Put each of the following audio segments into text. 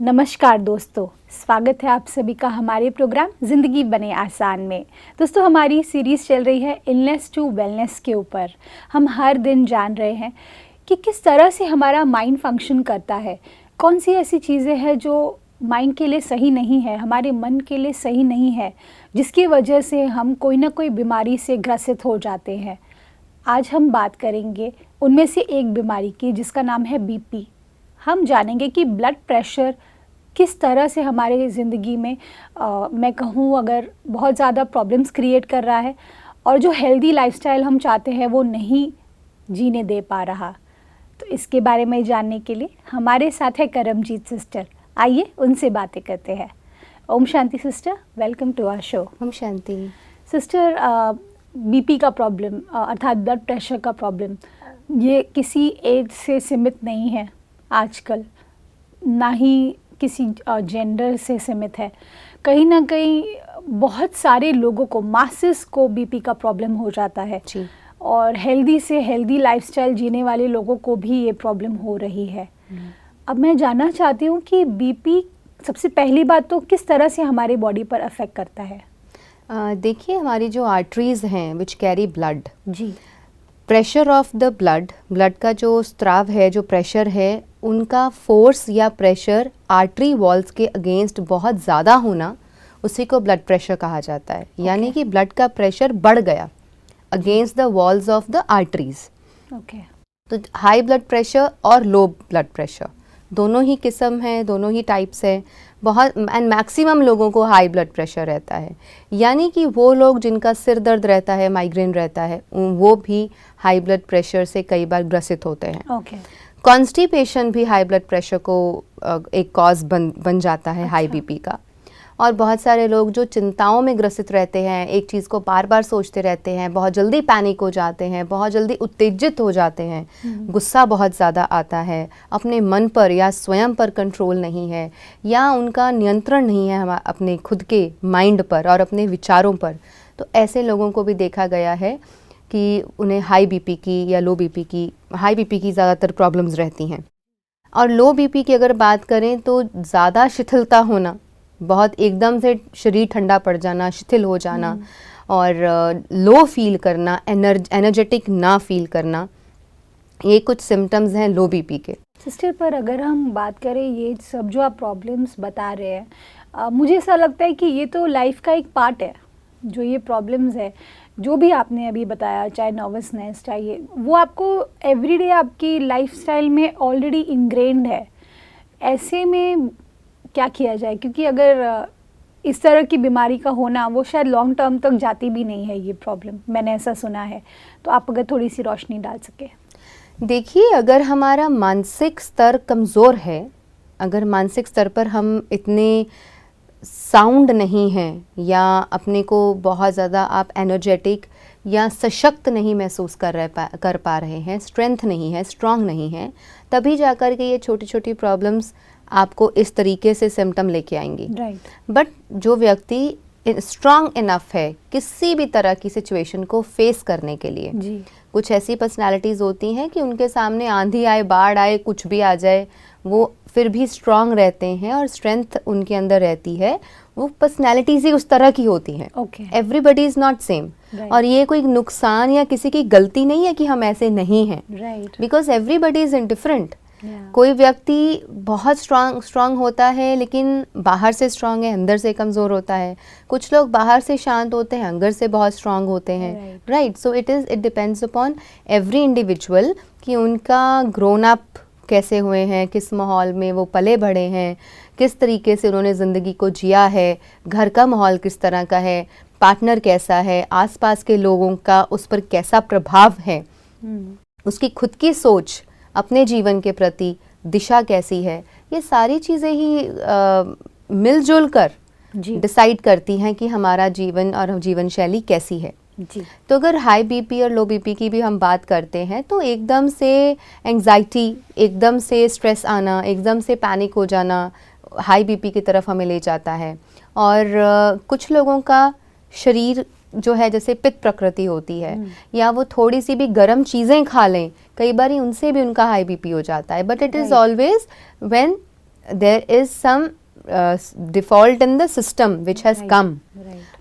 नमस्कार दोस्तों, स्वागत है आप सभी का हमारे प्रोग्राम ज़िंदगी बने आसान में। दोस्तों, हमारी सीरीज़ चल रही है इलनेस टू वेलनेस के ऊपर। हम हर दिन जान रहे हैं कि किस तरह से हमारा माइंड फंक्शन करता है, कौन सी ऐसी चीज़ें हैं जो माइंड के लिए सही नहीं है, हमारे मन के लिए सही नहीं है, जिसकी वजह से हम कोई ना कोई बीमारी से ग्रसित हो जाते हैं। आज हम बात करेंगे उनमें से एक बीमारी की, जिसका नाम है बीपी। हम जानेंगे कि ब्लड प्रेशर किस तरह से हमारे ज़िंदगी में मैं कहूँ अगर बहुत ज़्यादा प्रॉब्लम्स क्रिएट कर रहा है और जो हेल्दी लाइफस्टाइल हम चाहते हैं वो नहीं जीने दे पा रहा। तो इसके बारे में जानने के लिए हमारे साथ है करमजीत सिस्टर। आइए उनसे बातें करते हैं। Om Shanti sister, welcome to our show. Om Shanti sister, BP का प्रॉब्लम अर्थात ब्लड प्रेशर का प्रॉब्लम ये किसी एज से सीमित नहीं है आजकल, ना ही किसी जेंडर से सीमित है। कहीं ना कहीं बहुत सारे लोगों को, मासेस को बीपी का प्रॉब्लम हो जाता है जी। और हेल्दी से हेल्दी लाइफस्टाइल जीने वाले लोगों को भी ये प्रॉब्लम हो रही है। अब मैं जानना चाहती हूँ कि बीपी सबसे पहली बात तो किस तरह से हमारे बॉडी पर अफेक्ट करता है। देखिए, हमारी जो आर्टरीज हैं विच कैरी ब्लड, जी, प्रेशर ऑफ द ब्लड का जो स्त्राव है, जो प्रेशर है, उनका फोर्स या प्रेशर आर्टरी वॉल्स के अगेंस्ट बहुत ज़्यादा होना, उसी को ब्लड प्रेशर कहा जाता है। यानी कि ब्लड का प्रेशर बढ़ गया against the walls of the arteries. Okay. तो हाई ब्लड प्रेशर और लो ब्लड प्रेशर दोनों ही किस्म हैं, दोनों ही टाइप्स हैं। बहुत एंड मैक्सिमम लोगों को हाई ब्लड प्रेशर रहता है, यानी कि वो लोग जिनका सिर दर्द रहता है, माइग्रेन रहता है, वो भी हाई ब्लड प्रेशर से कई बार ग्रसित होते हैं। ओके। कॉन्स्टिपेशन भी हाई ब्लड प्रेशर को एक कॉज बन जाता है, हाई बीपी का। और बहुत सारे लोग जो चिंताओं में ग्रसित रहते हैं, एक चीज़ को बार बार सोचते रहते हैं, बहुत जल्दी पैनिक हो जाते हैं, बहुत जल्दी उत्तेजित हो जाते हैं, गुस्सा बहुत ज़्यादा आता है, अपने मन पर या स्वयं पर कंट्रोल नहीं है, या उनका नियंत्रण नहीं है अपने खुद के माइंड पर और अपने विचारों पर। तो ऐसे लोगों को भी देखा गया है कि उन्हें हाई बीपी की या लो बीपी की, हाई बीपी की ज़्यादातर प्रॉब्लम्स रहती हैं। और लो बीपी की अगर बात करें तो ज़्यादा शिथिलता होना, बहुत एकदम से शरीर ठंडा पड़ जाना, शिथिल हो जाना, और लो फील करना, एनर्जेटिक ना फील करना, ये कुछ सिम्टम्स हैं लो बीपी के। सिस्टर, पर अगर हम बात करें ये सब जो आप प्रॉब्लम्स बता रहे हैं, मुझे ऐसा लगता है कि ये तो लाइफ का एक पार्ट है। जो ये प्रॉब्लम्स है, जो भी आपने अभी बताया, चाहे नर्वसनेस, चाहे वो आपको एवरीडे आपकी लाइफस्टाइल में ऑलरेडी इंग्रेन्ड है। ऐसे में क्या किया जाए, क्योंकि अगर इस तरह की बीमारी का होना वो शायद लॉन्ग टर्म तक जाती भी नहीं है ये प्रॉब्लम, मैंने ऐसा सुना है। तो आप अगर थोड़ी सी रोशनी डाल सके। देखिए, अगर हमारा मानसिक स्तर कमज़ोर है, अगर मानसिक स्तर पर हम इतने साउंड नहीं हैं, या अपने को बहुत ज़्यादा आप एनर्जेटिक या सशक्त नहीं महसूस कर पा रहे हैं, स्ट्रेंथ नहीं है, स्ट्रांग नहीं है, तभी जाकर के ये छोटी छोटी प्रॉब्लम्स आपको इस तरीके से सिम्टम लेके आएंगी। राइट। बट जो व्यक्ति स्ट्रांग इनफ है किसी भी तरह की सिचुएशन को फेस करने के लिए, जी। कुछ ऐसी पर्सनालिटीज़ होती हैं कि उनके सामने आंधी आए, बाढ़ आए, कुछ भी आ जाए, वो फिर भी स्ट्रांग रहते हैं और स्ट्रेंथ उनके अंदर रहती है। वो पर्सनालिटीज़ ही उस तरह की होती हैं। Okay. Everybody is not same. और ये कोई नुकसान या किसी की गलती नहीं है कि हम ऐसे नहीं हैं, right, because everybody is indifferent. कोई व्यक्ति बहुत स्ट्रांग होता है लेकिन बाहर से स्ट्रांग है, अंदर से कमज़ोर होता है। कुछ लोग बाहर से शांत होते हैं, अंदर से बहुत स्ट्रांग होते हैं। Right. So it depends upon every individual कि उनका ग्रोन अप कैसे हुए हैं, किस माहौल में वो पले बढ़े हैं, किस तरीके से उन्होंने ज़िंदगी को जिया है, घर का माहौल किस तरह का है, पार्टनर कैसा है, आसपास के लोगों का उस पर कैसा प्रभाव है, उसकी खुद की सोच अपने जीवन के प्रति दिशा कैसी है। ये सारी चीज़ें ही मिलजुल कर डिसाइड करती हैं कि हमारा जीवन और जीवन शैली कैसी है। जी। तो अगर हाई बीपी और लो बीपी की भी हम बात करते हैं तो एकदम से एंग्जाइटी, एकदम से स्ट्रेस आना, एकदम से पैनिक हो जाना हाई बीपी की तरफ हमें ले जाता है। और कुछ लोगों का शरीर जो है, जैसे पित्त प्रकृति होती है, या वो थोड़ी सी भी गर्म चीज़ें खा लें, कई बार उनसे भी उनका हाई बीपी हो जाता है। But it is always when there is some default in the system which has come.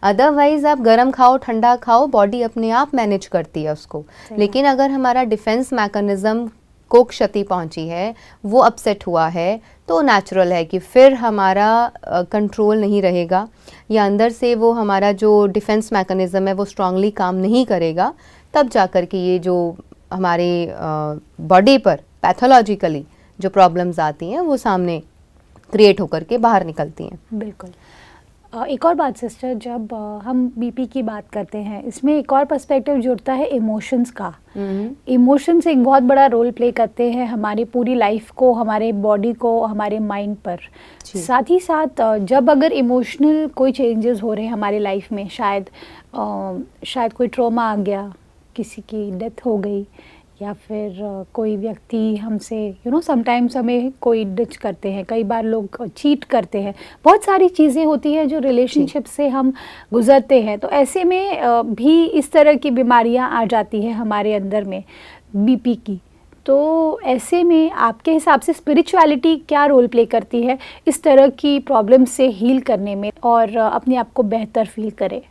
Otherwise आप गर्म खाओ ठंडा खाओ, बॉडी अपने आप मैनेज करती है उसको. लेकिन अगर हमारा डिफेंस मैकेनिज्म को क्षति पहुंची है, वो अपसेट हुआ है, तो नेचुरल है कि फिर हमारा कंट्रोल नहीं रहेगा, या अंदर से वो हमारा जो डिफेंस मैकेनिज्म है वो स्ट्रांगली काम नहीं करेगा. तब जाकर के ये जो हमारे बॉडी पर पैथोलॉजिकली जो प्रॉब्लम्स आती हैं वो सामने क्रिएट होकर के बाहर निकलती हैं. बिल्कुल. एक और बात सिस्टर, जब हम बीपी की बात करते हैं, इसमें एक और पर्सपेक्टिव जुड़ता है इमोशंस का. इमोशंस एक बहुत बड़ा रोल प्ले करते हैं हमारी पूरी लाइफ को, हमारे बॉडी को, हमारे माइंड पर. साथ ही साथ जब अगर इमोशनल कोई चेंजेस हो रहे हैं हमारी लाइफ में, शायद कोई ट्रॉमा आ गया, किसी की डेथ हो गई, या फिर कोई व्यक्ति हमसे समटाइम्स हमें कोई डिच करते हैं, कई बार लोग चीट करते हैं, बहुत सारी चीज़ें होती हैं जो रिलेशनशिप से हम गुजरते हैं. तो ऐसे में भी इस तरह की बीमारियां आ जाती हैं हमारे अंदर में बीपी की. तो ऐसे में आपके हिसाब से स्पिरिचुअलिटी क्या रोल प्ले करती है इस तरह की प्रॉब्लम से हील करने में और अपने आप को बेहतर फील करे?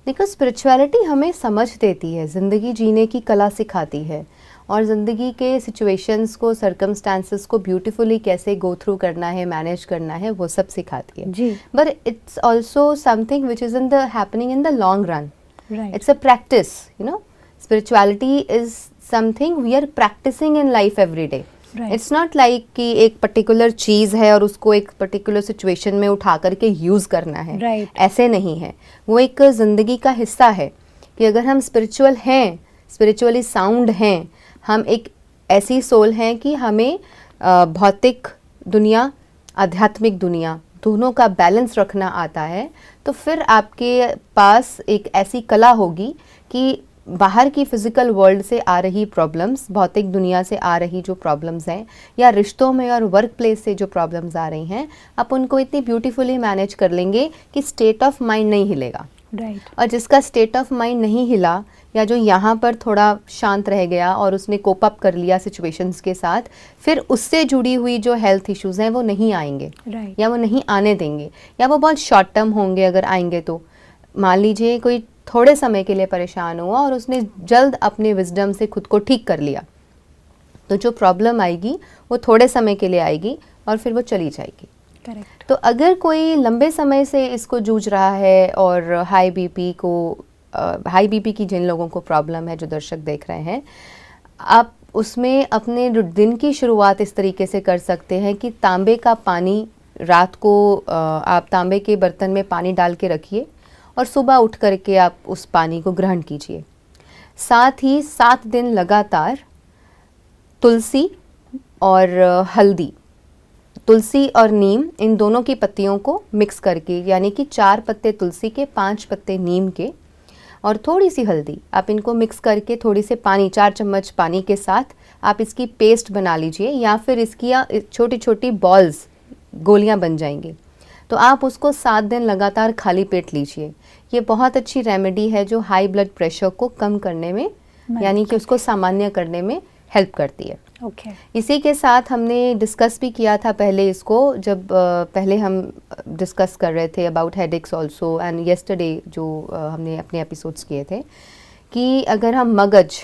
देखो, स्पिरिचुअलिटी हमें समझ देती है, ज़िंदगी जीने की कला सिखाती है, और ज़िंदगी के सिचुएशंस को, सर्कमस्टांसेस को ब्यूटीफुली कैसे गो थ्रू करना है, मैनेज करना है, वो सब सिखाती है जी. But it's also something which is in the happening in the long run. It's a practice. Spirituality is something we are practicing in life every day. It's not like कि एक पर्टिकुलर चीज़ है और उसको एक पर्टिकुलर सिचुएशन में उठा करके use करना है. ऐसे नहीं है. वो एक ज़िंदगी का हिस्सा है कि अगर हम स्पिरिचुअल हैं, स्पिरिचुअली साउंड हैं, हम एक ऐसी सोल हैं कि हमें भौतिक दुनिया, आध्यात्मिक दुनिया, दोनों का बैलेंस रखना आता है, तो फिर आपके पास एक ऐसी कला होगी कि बाहर की फिज़िकल वर्ल्ड से आ रही प्रॉब्लम्स, भौतिक दुनिया से आ रही जो प्रॉब्लम्स हैं, या रिश्तों में और वर्क प्लेस से जो प्रॉब्लम्स आ रही हैं, आप उनको इतनी ब्यूटीफुली मैनेज कर लेंगे कि स्टेट ऑफ माइंड नहीं हिलेगा. और जिसका स्टेट ऑफ माइंड नहीं हिला, या जो यहाँ पर थोड़ा शांत रह गया और उसने कोप अप कर लिया सिचुएशंस के साथ, फिर उससे जुड़ी हुई जो हेल्थ इश्यूज़ हैं वो नहीं आएंगे. या वो नहीं आने देंगे, या वो बहुत शॉर्ट टर्म होंगे. अगर आएंगे तो मान लीजिए कोई थोड़े समय के लिए परेशान हुआ और उसने जल्द अपने विजडम से खुद को ठीक कर लिया, तो जो प्रॉब्लम आएगी वो थोड़े समय के लिए आएगी और फिर वो चली जाएगी. करेक्ट. तो अगर कोई लंबे समय से इसको जूझ रहा है और हाई बीपी की जिन लोगों को प्रॉब्लम है, जो दर्शक देख रहे हैं, आप उसमें अपने दिन की शुरुआत इस तरीके से कर सकते हैं कि तांबे का पानी रात को आप तांबे के बर्तन में पानी डाल के रखिए और सुबह उठ करके आप उस पानी को ग्रहण कीजिए. साथ ही 7 दिन लगातार तुलसी और हल्दी, तुलसी और नीम, इन दोनों की पत्तियों को मिक्स करके, यानी कि 4 पत्ते तुलसी के, 5 पत्ते नीम के और थोड़ी सी हल्दी, आप इनको मिक्स करके थोड़ी से पानी, 4 चम्मच पानी के साथ आप इसकी पेस्ट बना लीजिए, या फिर इसकी छोटी छोटी बॉल्स, गोलियां बन जाएंगी. तो आप उसको 7 दिन लगातार खाली पेट लीजिए. ये बहुत अच्छी रेमेडी है जो हाई ब्लड प्रेशर को कम करने में, यानी कि उसको सामान्य करने में हेल्प करती है. इसी के साथ हमने डिस्कस भी किया था पहले इसको, जब पहले हम डिस्कस कर रहे थे about headaches also, and yesterday जो हमने अपने एपिसोड्स किए थे, कि अगर हम मगज,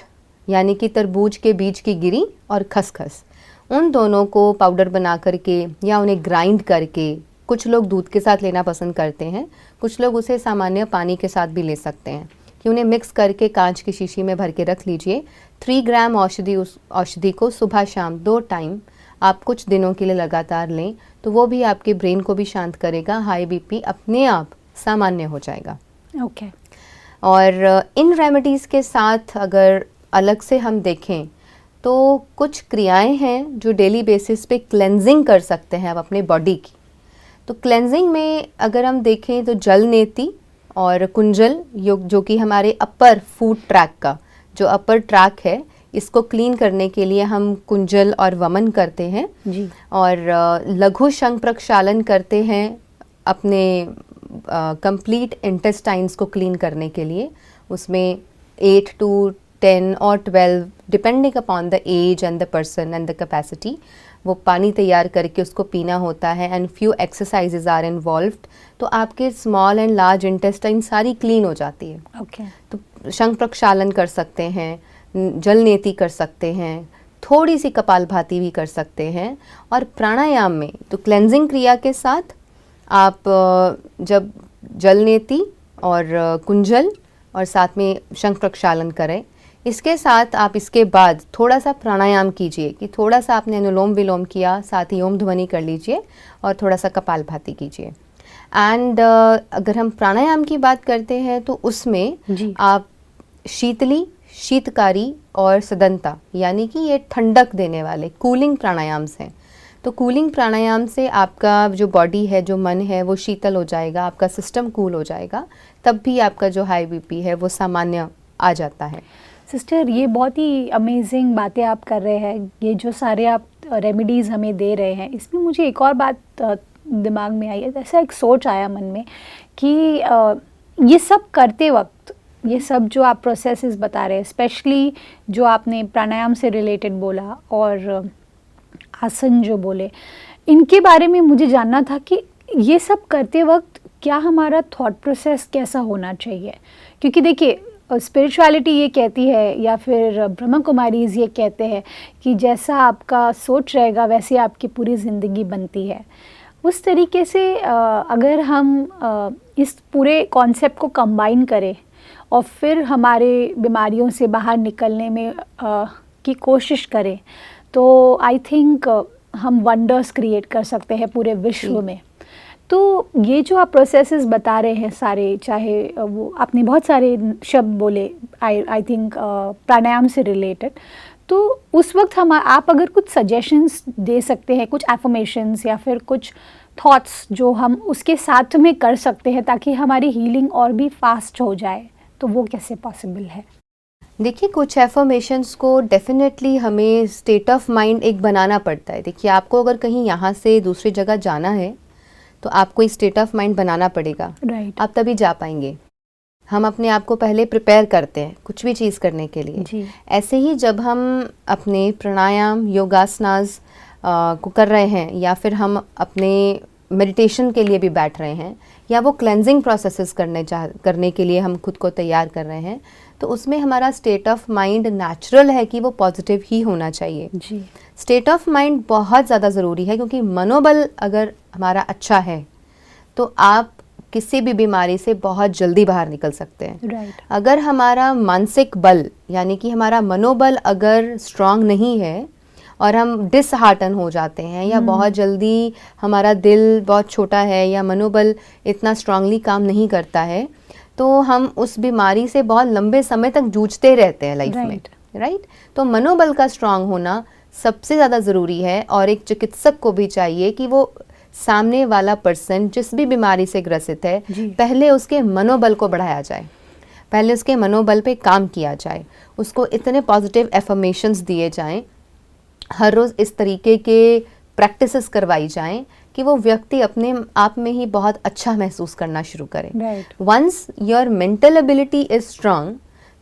यानी कि तरबूज के बीज की गिरी और खसखस, उन दोनों को पाउडर बना करके या उन्हें ग्राइंड करके, कुछ लोग दूध के साथ लेना पसंद करते हैं, कुछ लोग उसे सामान्य पानी के साथ भी ले सकते हैं, कि उन्हें मिक्स करके कांच की शीशी में भर के रख लीजिए. 3 ग्राम औषधि को सुबह शाम 2 टाइम आप कुछ दिनों के लिए लगातार लें, तो वो भी आपके ब्रेन को भी शांत करेगा. हाई बीपी अपने आप सामान्य हो जाएगा. और इन रेमेडीज़ के साथ अगर अलग से हम देखें तो कुछ क्रियाएं हैं जो डेली बेसिस पे क्लेंजिंग कर सकते हैं आप अपने बॉडी की. तो क्लेंजिंग में अगर हम देखें तो जल नेति और कुंजल, जो कि हमारे अपर फूड ट्रैक का जो अपर ट्रैक है, इसको क्लीन करने के लिए हम कुंजल और वमन करते हैं जी. और लघु शंख प्रक्षालन करते हैं अपने कंप्लीट इंटेस्टाइन्स को क्लीन करने के लिए. उसमें 8 to 10 और 12 depending upon the age and the person and the capacity, वो पानी तैयार करके उसको पीना होता है। And few exercises are involved, तो आपके स्मॉल एंड लार्ज इंटेस्टाइन सारी क्लीन हो जाती है। ओके। तो शंख प्रक्षालन कर सकते हैं, जल नेति कर सकते हैं, थोड़ी सी कपालभाति भी कर सकते हैं। और प्राणायाम में तो क्लेंजिंग क्रिया के साथ आप जब जल नेति और कुंजल और साथ में शंख प्रक्षालन करें, इसके साथ आप इसके बाद थोड़ा सा प्राणायाम कीजिए कि थोड़ा सा आपने अनुलोम विलोम किया, साथ ही ओम ध्वनि कर लीजिए और थोड़ा सा कपालभाति कीजिए। एंड अगर हम प्राणायाम की बात करते हैं तो उसमें आप शीतली, शीतकारी और सदंता, यानी कि ये ठंडक देने वाले कूलिंग प्राणायाम्स हैं। तो कूलिंग प्राणायाम से आपका जो बॉडी है, जो मन है, वो शीतल हो जाएगा, आपका सिस्टम कूल हो जाएगा, तब भी आपका जो हाई बीपी है वो सामान्य आ जाता है। सिस्टर, ये बहुत ही अमेजिंग बातें आप कर रहे हैं, ये जो सारे आप रेमेडीज़ हमें दे रहे हैं। इसमें मुझे एक और बात दिमाग में आई है, ऐसा एक सोच आया मन में कि ये सब करते वक्त, ये सब जो आप प्रोसेसेस बता रहे हैं, स्पेशली जो आपने प्राणायाम से रिलेटेड बोला और आसन जो बोले, इनके बारे में मुझे जानना था कि ये सब करते वक्त क्या हमारा थॉट प्रोसेस कैसा होना चाहिए। क्योंकि देखिए, स्पिरिचुअलिटी ये कहती है या फिर ब्रह्मा कुमारीज़ ये कहते हैं कि जैसा आपका सोच रहेगा वैसे आपकी पूरी ज़िंदगी बनती है। उस तरीके से अगर हम इस पूरे कॉन्सेप्ट को कंबाइन करें और फिर हमारे बीमारियों से बाहर निकलने में की कोशिश करें, तो आई थिंक हम वंडर्स क्रिएट कर सकते हैं पूरे विश्व में। तो ये जो आप प्रोसेसेस बता रहे हैं सारे, चाहे वो आपने बहुत सारे शब्द बोले आई थिंक प्राणायाम से रिलेटेड, तो उस वक्त आप अगर कुछ सजेशंस दे सकते हैं, कुछ एफर्मेशंस या फिर कुछ थॉट्स जो हम उसके साथ में कर सकते हैं ताकि हमारी हीलिंग और भी फास्ट हो जाए, तो वो कैसे पॉसिबल है? देखिए, कुछ एफर्मेशंस को डेफिनेटली हमें स्टेट ऑफ माइंड एक बनाना पड़ता है। देखिए, आपको अगर कहीं यहाँ से दूसरी जगह जाना है तो आपको एक स्टेट ऑफ माइंड बनाना पड़ेगा, राइट। आप तभी जा पाएंगे। हम अपने आप को पहले प्रिपेयर करते हैं कुछ भी चीज़ करने के लिए जी। ऐसे ही जब हम अपने प्राणायाम, योगासनास को कर रहे हैं, या फिर हम अपने मेडिटेशन के लिए भी बैठ रहे हैं, या वो क्लेंजिंग प्रोसेसेस करने के लिए हम खुद को तैयार कर रहे हैं, तो उसमें हमारा स्टेट ऑफ माइंड नेचुरल है कि वो पॉजिटिव ही होना चाहिए। जी। स्टेट ऑफ माइंड बहुत ज़्यादा ज़रूरी है, क्योंकि मनोबल अगर हमारा अच्छा है तो आप किसी भी बीमारी से बहुत जल्दी बाहर निकल सकते हैं। राइट। अगर हमारा मानसिक बल, यानी कि हमारा मनोबल अगर स्ट्रांग नहीं है और हम डिसहार्टन हो जाते हैं, या बहुत जल्दी हमारा दिल बहुत छोटा है या मनोबल इतना स्ट्रांगली काम नहीं करता है, तो हम उस बीमारी से बहुत लंबे समय तक जूझते रहते हैं लाइफ में। राइट। तो मनोबल का स्ट्रांग होना सबसे ज़्यादा ज़रूरी है, और एक चिकित्सक को भी चाहिए कि वो सामने वाला पर्सन जिस भी बीमारी से ग्रसित है, पहले उसके मनोबल को बढ़ाया जाए, पहले उसके मनोबल पे काम किया जाए, उसको इतने पॉजिटिव एफर्मेशंस दिए जाएं, हर रोज़ इस तरीके के प्रैक्टिसेस करवाई जाएं कि वो व्यक्ति अपने आप में ही बहुत अच्छा महसूस करना शुरू करे। Once your mental ability is strong,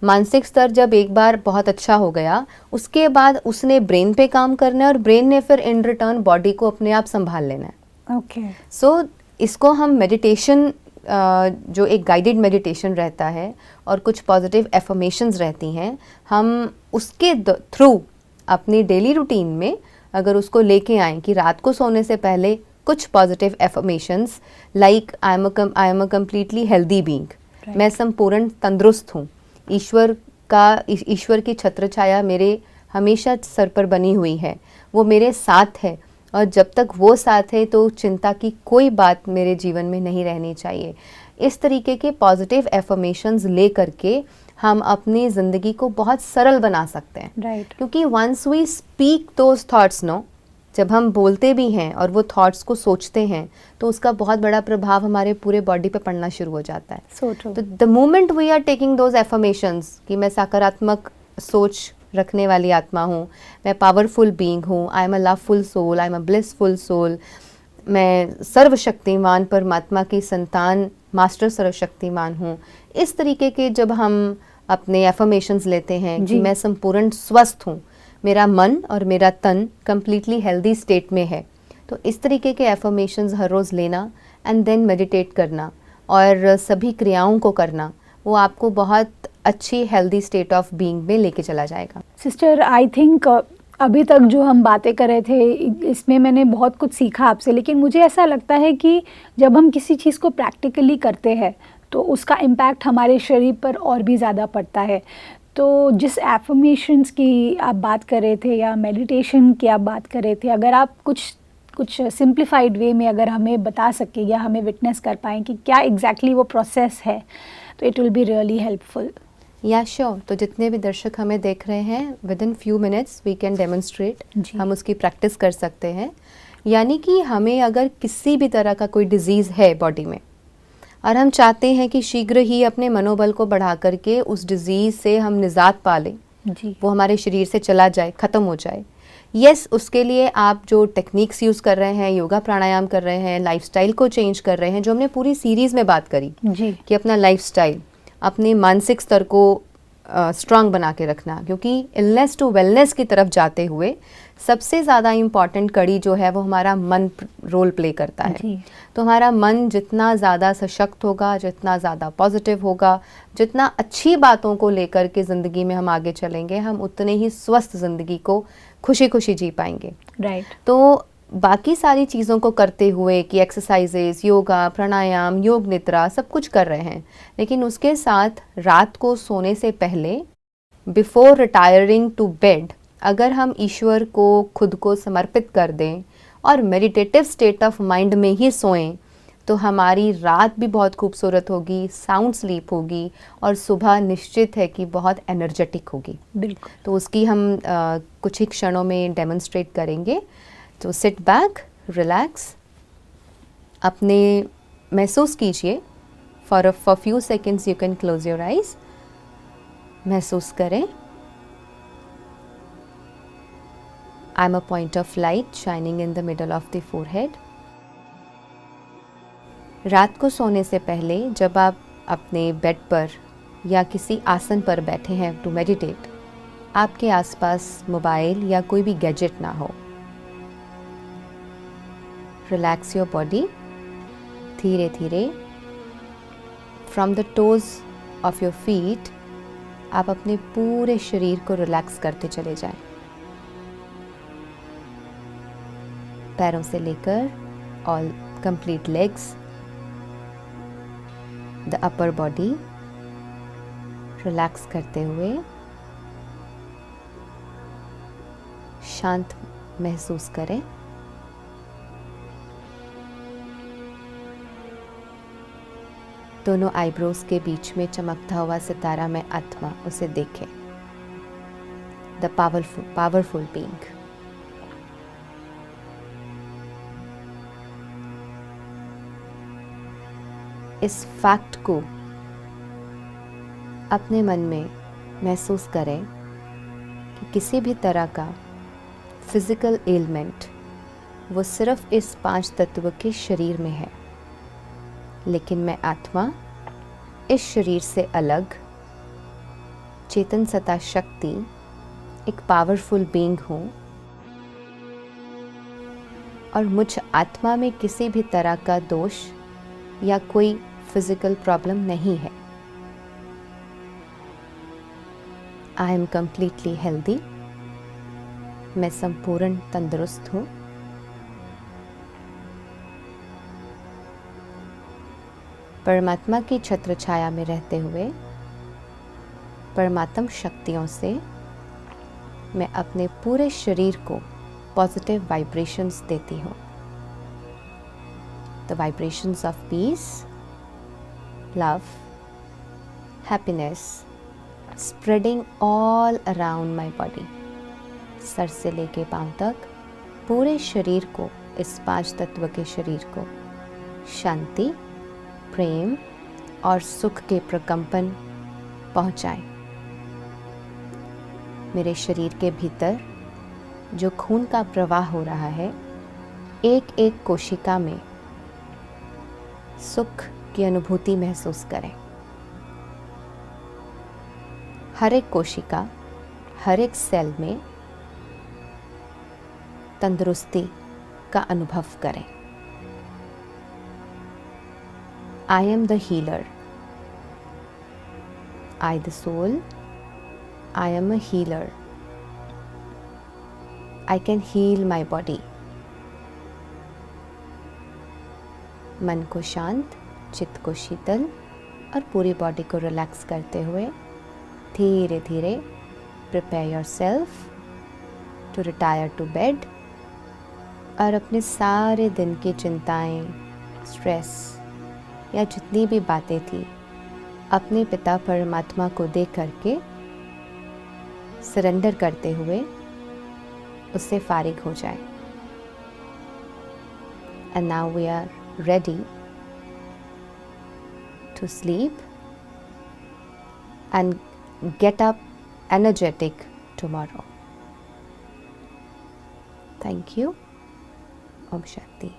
मानसिक स्तर जब एक बार बहुत अच्छा हो गया, उसके बाद उसने ब्रेन पे काम करना है, और ब्रेन ने फिर इन रिटर्न बॉडी को अपने आप संभाल लेना है। ओके। सो इसको हम मेडिटेशन, जो एक गाइडेड मेडिटेशन रहता है और कुछ पॉजिटिव एफर्मेशंस रहती हैं, हम उसके थ्रू अपनी डेली रूटीन में अगर उसको लेके आएँ कि रात को सोने से पहले कुछ positive affirmations like I am a completely healthy being, मैं संपूर्ण तंदुरुस्त हूँ, ईश्वर की छत्र छाया मेरे हमेशा सर पर बनी हुई है, वो मेरे साथ है, और जब तक वो साथ है तो चिंता की कोई बात मेरे जीवन में नहीं रहनी चाहिए। इस तरीके के पॉजिटिव एफर्मेशंस ले करके हम अपनी ज़िंदगी को बहुत सरल बना सकते हैं। राइट। क्योंकि once we speak those thoughts, no, जब हम बोलते भी हैं और वो थॉट्स को सोचते हैं, तो उसका बहुत बड़ा प्रभाव हमारे पूरे बॉडी पे पड़ना शुरू हो जाता है। So तो the moment we are taking those affirmations कि मैं सकारात्मक सोच रखने वाली आत्मा हूँ, मैं पावरफुल बीइंग हूँ, I am a loveful soul, I am a blissful soul, मैं सर्वशक्तिमान परमात्मा की संतान, मास्टर सर्वशक्तिमान हूँ, इस तरीके के जब हम अपने एफर्मेशंस लेते हैं कि जी। मैं संपूर्ण स्वस्थ हूँ, मेरा मन और मेरा तन कम्प्लीटली हेल्दी स्टेट में है। तो इस तरीके के एफर्मेशंस हर रोज़ लेना एंड देन मेडिटेट करना और सभी क्रियाओं को करना, वो आपको बहुत अच्छी हेल्दी स्टेट ऑफ बीइंग में लेके चला जाएगा। सिस्टर, आई थिंक अभी तक जो हम बातें कर रहे थे इसमें मैंने बहुत कुछ सीखा आपसे, लेकिन मुझे ऐसा लगता है कि जब हम किसी चीज़ को प्रैक्टिकली करते हैं तो उसका इम्पैक्ट हमारे शरीर पर और भी ज़्यादा पड़ता है। तो जिस एफर्मेशंस की आप बात कर रहे थे या मेडिटेशन की आप बात कर रहे थे, अगर आप कुछ सिंप्लीफाइड वे में अगर हमें बता सकें या हमें विटनेस कर पाएँ कि क्या एग्जैक्टली वो प्रोसेस है, तो it will be really helpful. Yeah sure. तो जितने भी दर्शक हमें देख रहे हैं, within few minutes we can demonstrate, हम उसकी प्रैक्टिस कर सकते हैं। यानी कि हमें अगर किसी भी तरह का कोई डिजीज़ है बॉडी में और हम चाहते हैं कि शीघ्र ही अपने मनोबल को बढ़ा करके उस डिज़ीज़ से हम निजात पा लें, जी। वो हमारे शरीर से चला जाए, ख़त्म हो जाए। यस, उसके लिए आप जो टेक्निक्स यूज़ कर रहे हैं, योगा प्राणायाम कर रहे हैं, लाइफस्टाइल को चेंज कर रहे हैं, जो हमने पूरी सीरीज़ में बात करी जी। कि अपना लाइफस्टाइल, अपने मानसिक स्तर को स्ट्रांग बना के रखना, क्योंकि इलनेस टू वेलनेस की तरफ जाते हुए सबसे ज़्यादा इम्पॉर्टेंट कड़ी जो है वो हमारा मन रोल प्ले करता है। जी। तो हमारा मन जितना ज़्यादा सशक्त होगा, जितना ज़्यादा पॉजिटिव होगा, जितना अच्छी बातों को लेकर के ज़िंदगी में हम आगे चलेंगे, हम उतने ही स्वस्थ ज़िंदगी को खुशी खुशी जी पाएंगे। राइट। तो बाकी सारी चीज़ों को करते हुए कि एक्सरसाइजेस, योगा, प्राणायाम, योग निद्रा सब कुछ कर रहे हैं, लेकिन उसके साथ रात को सोने से पहले, बिफोर रिटायरिंग टू बेड, अगर हम ईश्वर को खुद को समर्पित कर दें और मेडिटेटिव स्टेट ऑफ माइंड में ही सोएं, तो हमारी रात भी बहुत खूबसूरत होगी, साउंड स्लीप होगी और सुबह निश्चित है कि बहुत एनर्जेटिक होगी। बिल्कुल। तो उसकी हम कुछ ही क्षणों में डेमोन्स्ट्रेट करेंगे। तो सिट बैक, रिलैक्स, अपने महसूस कीजिए, for few seconds you can close your eyes. महसूस करें, आई am a point of light shining in the middle of the forehead. रात को सोने से पहले जब आप अपने बेड पर या किसी आसन पर बैठे हैं टू मेडिटेट, आपके आसपास मोबाइल या कोई भी गैजेट ना हो। रिलैक्स योर बॉडी, धीरे धीरे from the toes of your feet आप अपने पूरे शरीर को रिलैक्स करते चले जाएं। पैरों से लेकर all complete legs, the upper body relax करते हुए शांत महसूस करें। दोनों आईब्रोज के बीच में चमकता हुआ सितारा में आत्मा, उसे देखें, द पावरफुल बीइंग। इस फैक्ट को अपने मन में महसूस करें कि किसी भी तरह का फिजिकल एलिमेंट वो सिर्फ इस 5 तत्व के शरीर में है, लेकिन मैं आत्मा इस शरीर से अलग चेतन सत्ता शक्ति, एक पावरफुल बीइंग हूँ और मुझ आत्मा में किसी भी तरह का दोष या कोई फिजिकल प्रॉब्लम नहीं है। आई एम कंप्लीटली हेल्दी, मैं संपूर्ण तंदुरुस्त हूँ। परमात्मा की छत्र छाया में रहते हुए परमात्म शक्तियों से मैं अपने पूरे शरीर को पॉजिटिव वाइब्रेशंस देती हूँ। The vibrations of peace, love, happiness spreading all around my body. Sir से लेके पांव तक पूरे शरीर को, इस 5 तत्व के शरीर को शांति, प्रेम और सुख के प्रकंपन पहुंचाएं। मेरे शरीर के भीतर जो खून का प्रवाह हो रहा है, एक एक कोशिका में सुख की अनुभूति महसूस करें। हर एक कोशिका, हर एक सेल में तंदुरुस्ती का अनुभव करें। I am the healer. I, the soul, I am a healer. I can heal my body. मन को शांत, चित्त को शीतल और पूरी बॉडी को रिलैक्स करते हुए धीरे धीरे prepare yourself to retire to bed और अपने सारे दिन की चिंताएं, स्ट्रेस या जितनी भी बातें थी अपने पिता परमात्मा को देख करके सरेंडर करते हुए उससे फारिग हो जाए। And now we are ready to sleep and get up energetic tomorrow. Thank you. Om Shanti.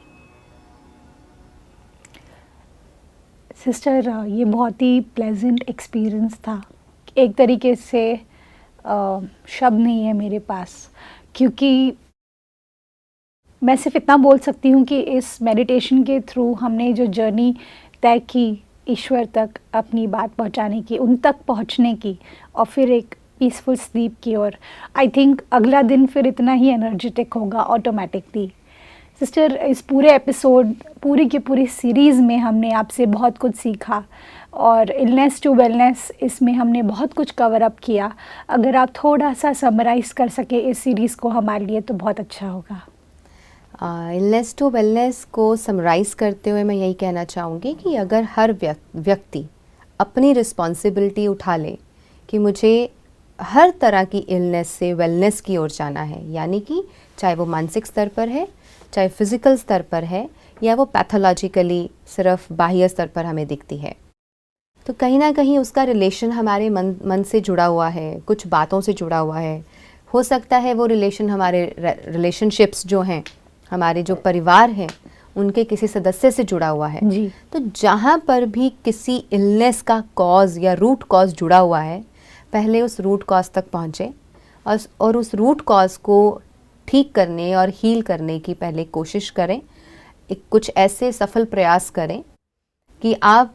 Sister, ये बहुत ही प्लेजेंट एक्सपीरियंस था। एक तरीके से शब्द नहीं है मेरे पास, क्योंकि मैं सिर्फ इतना बोल सकती हूँ कि इस मेडिटेशन के थ्रू हमने जो जर्नी तय की ईश्वर तक अपनी बात पहुँचाने की, उन तक पहुँचने की, और फिर एक पीसफुल स्लीप की, और आई थिंक अगला दिन फिर इतना ही एनर्जेटिक होगा ऑटोमेटिकली। सिस्टर, इस पूरे एपिसोड, पूरी की पूरी सीरीज़ में हमने आपसे बहुत कुछ सीखा, और इलनेस टू वेलनेस, इसमें हमने बहुत कुछ कवर अप किया। अगर आप थोड़ा सा समराइज़ कर सके इस सीरीज़ को हमारे लिए तो बहुत अच्छा होगा। इलनेस टू वेलनेस को समराइज़ करते हुए मैं यही कहना चाहूँगी कि अगर हर व्यक्ति अपनी रिस्पॉन्सिबिलिटी उठा ले कि मुझे हर तरह की इलनेस से वेलनेस की ओर जाना है, यानी कि चाहे वो मानसिक स्तर पर है, चाहे फिज़िकल स्तर पर है, या वो पैथोलॉजिकली सिर्फ बाह्य स्तर पर हमें दिखती है, तो कहीं ना कहीं उसका रिलेशन हमारे मन से जुड़ा हुआ है, कुछ बातों से जुड़ा हुआ है। हो सकता है वो रिलेशन हमारे रिलेशनशिप्स जो हैं, हमारे जो परिवार हैं, उनके किसी सदस्य से जुड़ा हुआ है जी। तो जहाँ पर भी किसी इलनेस का कॉज या रूट कॉज जुड़ा हुआ है, पहले उस रूट कॉज तक पहुँचे और उस रूट कॉज को ठीक करने और हील करने की पहले कोशिश करें। कुछ ऐसे सफल प्रयास करें कि आप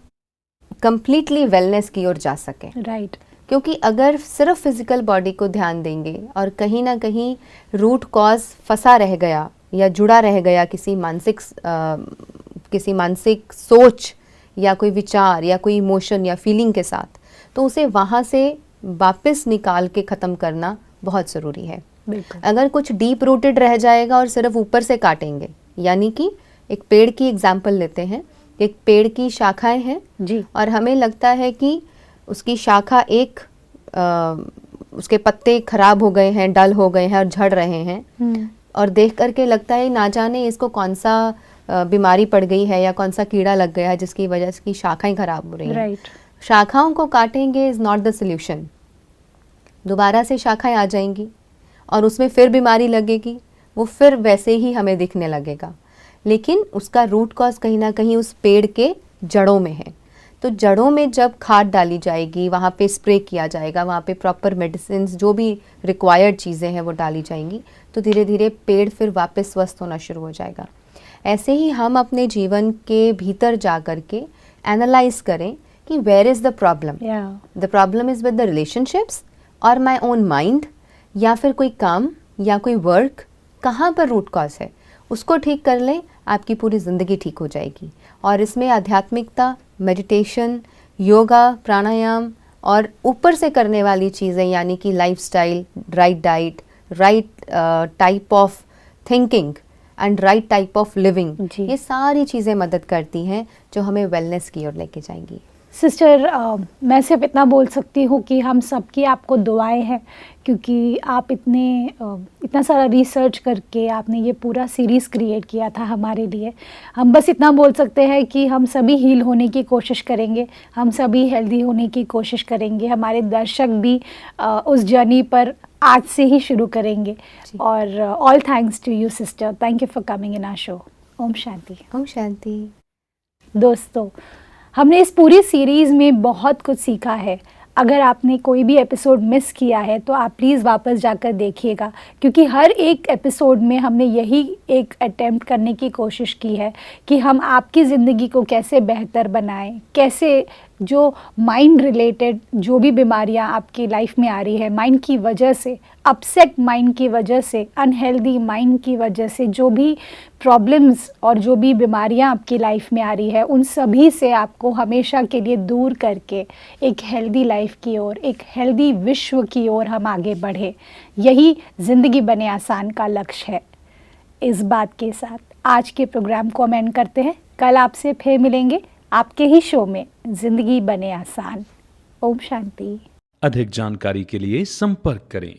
कंप्लीटली वेलनेस की ओर जा सकें। राइट। क्योंकि अगर सिर्फ फिजिकल बॉडी को ध्यान देंगे और कहीं ना कहीं रूट कॉज फंसा रह गया या जुड़ा रह गया किसी मानसिक सोच या कोई विचार या कोई इमोशन या फीलिंग के साथ, तो उसे वहाँ से वापस निकाल के ख़त्म करना बहुत ज़रूरी है। अगर कुछ डीप रूटेड रह जाएगा और सिर्फ ऊपर से काटेंगे, यानी कि एक पेड़ की एग्जाम्पल लेते हैं, एक पेड़ की शाखाएं हैं जी, और हमें लगता है कि उसकी शाखा उसके पत्ते खराब हो गए हैं, डल हो गए हैं और झड़ रहे हैं, और देख करके लगता है ना जाने इसको कौन सा बीमारी पड़ गई है या कौन सा कीड़ा लग गया है जिसकी वजह से शाखाएं खराब हो रही हैं। राइट। शाखाओं को काटेंगे इज़ नॉट द सोल्यूशन। दोबारा से शाखाएं आ जाएंगी और उसमें फिर बीमारी लगेगी, वो फिर वैसे ही हमें दिखने लगेगा, लेकिन उसका रूट कॉज कहीं ना कहीं उस पेड़ के जड़ों में है। तो जड़ों में जब खाद डाली जाएगी, वहाँ पे स्प्रे किया जाएगा, वहाँ पे प्रॉपर मेडिसिन जो भी रिक्वायर्ड चीज़ें हैं वो डाली जाएंगी, तो धीरे धीरे पेड़ फिर वापस स्वस्थ होना शुरू हो जाएगा। ऐसे ही हम अपने जीवन के भीतर जा कर के एनालाइज करें कि where is the problem. The problem is with the relationships और माई ओन माइंड, या फिर कोई काम या कोई वर्क, कहाँ पर रूट कॉज है उसको ठीक कर लें, आपकी पूरी ज़िंदगी ठीक हो जाएगी। और इसमें आध्यात्मिकता, मेडिटेशन, योगा, प्राणायाम और ऊपर से करने वाली चीज़ें, यानी कि lifestyle, right diet, right type of thinking and right type of living, ये सारी चीज़ें मदद करती हैं जो हमें वेलनेस की ओर लेके जाएंगी। सिस्टर, मैं सिर्फ इतना बोल सकती हूँ कि हम सबकी आपको दुआएं हैं, क्योंकि आप इतना सारा रिसर्च करके आपने ये पूरा सीरीज़ क्रिएट किया था हमारे लिए। हम बस इतना बोल सकते हैं कि हम सभी हील होने की कोशिश करेंगे, हम सभी हेल्दी होने की कोशिश करेंगे, हमारे दर्शक भी उस जर्नी पर आज से ही शुरू करेंगे। और all thanks to you sister, thank you for coming in our show. Om Shanti. Om Shanti. दोस्तों, हमने इस पूरी सीरीज़ में बहुत कुछ सीखा है। अगर आपने कोई भी एपिसोड मिस किया है तो आप प्लीज़ वापस जाकर देखिएगा, क्योंकि हर एक एपिसोड में हमने यही एक अटेम्प्ट करने की कोशिश की है कि हम आपकी ज़िंदगी को कैसे बेहतर बनाएं, कैसे जो माइंड रिलेटेड जो भी बीमारियां आपकी लाइफ में आ रही है, माइंड की वजह से, अपसेट माइंड की वजह से, अनहेल्दी माइंड की वजह से जो भी प्रॉब्लम्स और जो भी बीमारियां आपकी लाइफ में आ रही है, उन सभी से आपको हमेशा के लिए दूर करके एक हेल्दी लाइफ की ओर, एक हेल्दी विश्व की ओर हम आगे बढ़े। यही ज़िंदगी बने आसान का लक्ष्य है। इस बात के साथ आज के प्रोग्राम को हम एंड करते हैं। कल आपसे फिर मिलेंगे आपके ही शो में ज़िंदगी बने आसान। ओम शांति। अधिक जानकारी के लिए संपर्क करें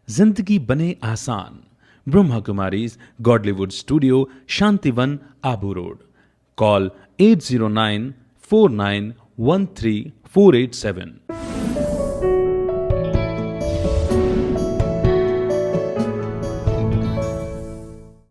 जिंदगी बने आसान, Brahma Kumaris Godlywood studio, Shantivan, Abu road. Call 8094913 487।